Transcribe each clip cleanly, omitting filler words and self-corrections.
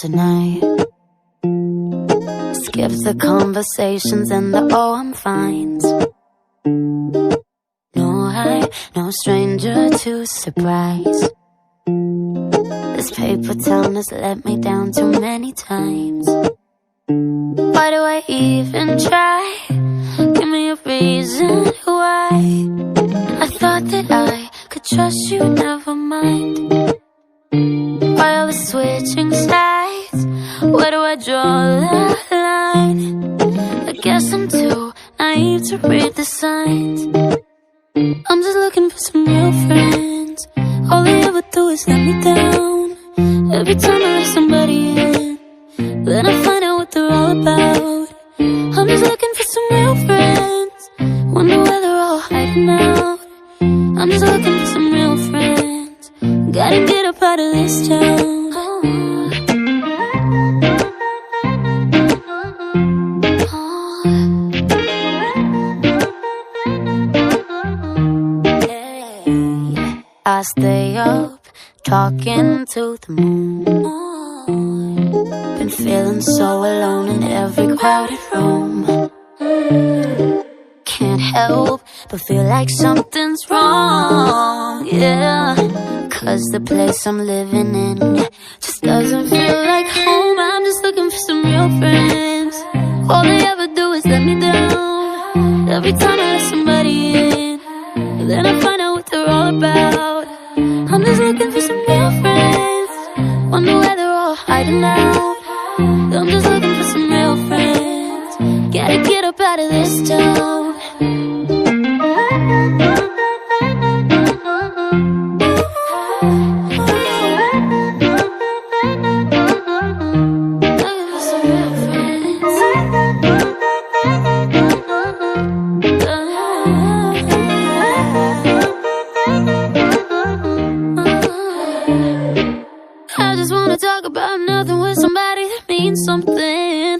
tonight. Skip the conversations and the oh I'm fines. No stranger to surprise. This paper town has let me down too many times. Why do I even try? Give me a reason why. I thought that I could trust you, never mind. Why are we switching sides? Where do I draw the line? I guess I'm too naive to read the signs. I'm just looking for some real friends. All they ever do is let me down. Every time I let somebody in, then I find out what they're all about. I'm just looking for some real friends. Wonder where they're all hiding out. I'm just looking for some real friends. Gotta get up out of this town. I stay up, talking to the moon. Been feeling so alone in every crowded room. Can't help but feel like something's wrong, yeah. Cause the place I'm living in just doesn't feel like home. I'm just looking for some real friends. All they ever do is let me down. Every time I let somebody in, then I find out what they're all about. I'm just looking for some real friends. Wonder where they're all hiding out. I'm just looking for some real friends. Gotta get up out of this town. I just wanna talk about nothing with somebody that means something.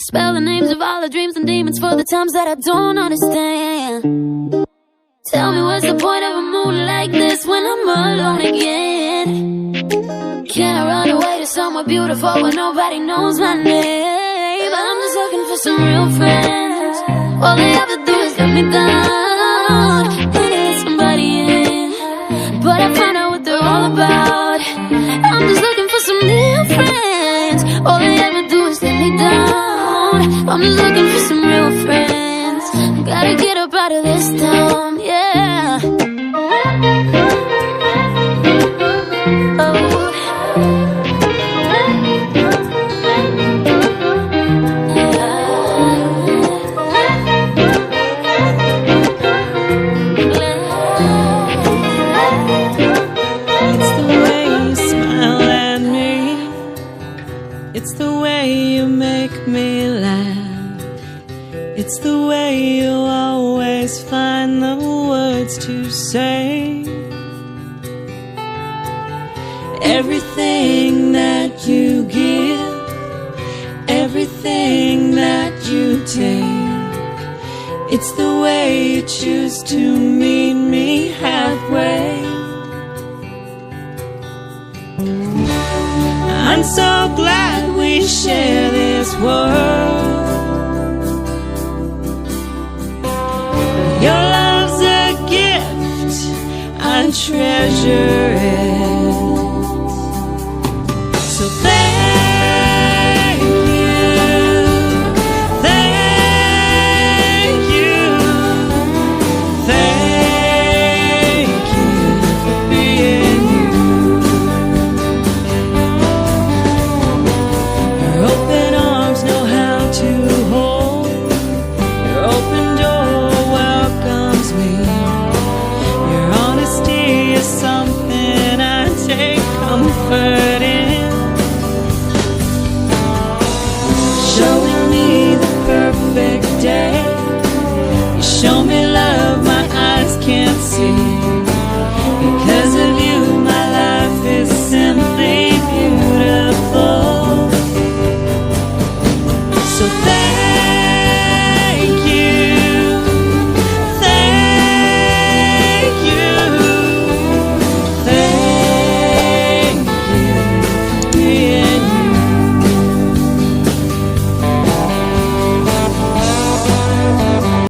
Spell the names of all the dreams and demons for the times that I don't understand. Tell me what's the point of a moon like this when I'm alone again? Can I run away to somewhere beautiful where nobody knows my name? But I'm just looking for some real friends. All they ever do is let me down. Then I let somebody in, but I find out what they're all about. I'm just looking for some real friends. All they ever do is let me down. I'm just looking for some real friends. Gotta get up out of this town, yeah. It's the way you make me laugh. It's the way you always find the words to say. Everything that you give, everything that you take, it's the way you choose to meet me halfway. I'm so glad we share this world. Your love's a gift, I treasure it. So thank you, thank you, thank you for being you. Your open arms know how to hold. Your open door welcomes me. Your honesty is something I take comfort in. Showing me the perfect day. You show me love my eyes can't see. Because of you my life is simply beautiful. So